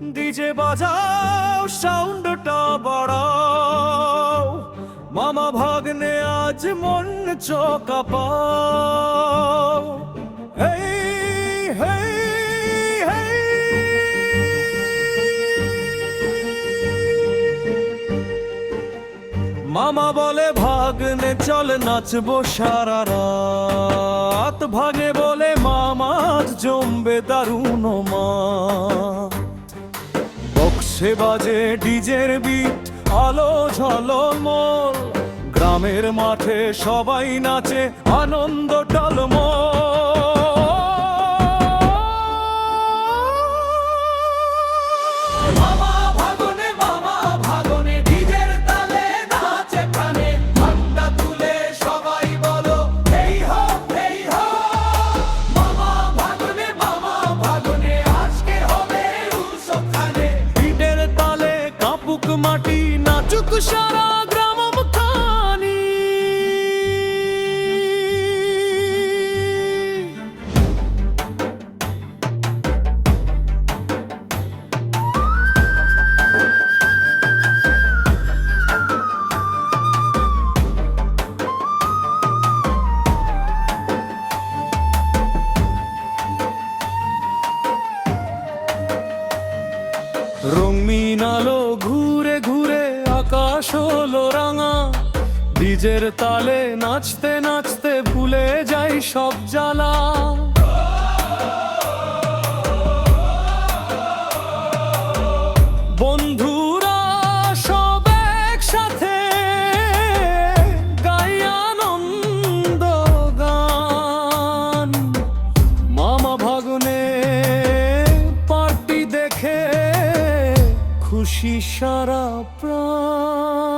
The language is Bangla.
ডিজে বাজাও, সাউন্ডটা বাড়াও, মামা ভাগ্নে আজ মন কাঁপাও। হেই হেই হেই, মামা বলে ভাগ্নে চল নাচবো সারা রাত, ভাগে বলে মামা আজ জমবে দারুণ মা। বক্সে বাজে ডিজের বিট, আলো ঝলমল, গ্রামের মাঠে সবাই নাচে আনন্দ টলমল। মামা ভাগনে, মামা ভাগনে, ডিজের তালে নাচে প্রাণে, ঠান্ডা তুলে সবাই বলো হেই হো হেই হো। মামা ভাগনে, মামা ভাগনে, আজকে হবে উৎসব খানে, বিটের তালে কাঁপুক মাটি, নাচুক সারা গ্রাম খানি। রঙিন আলো ঘুরে ঘুরে আকাশ হলো রাঙা, ডিজের তালে নাচতে নাচতে ভুলে যাই সব জ্বালা। বন্ধুরা সব একসাথে গাই আনন্দ গান, মামা ভাগ্নে পার্টি দেখে খুশি সারা প্রাণ।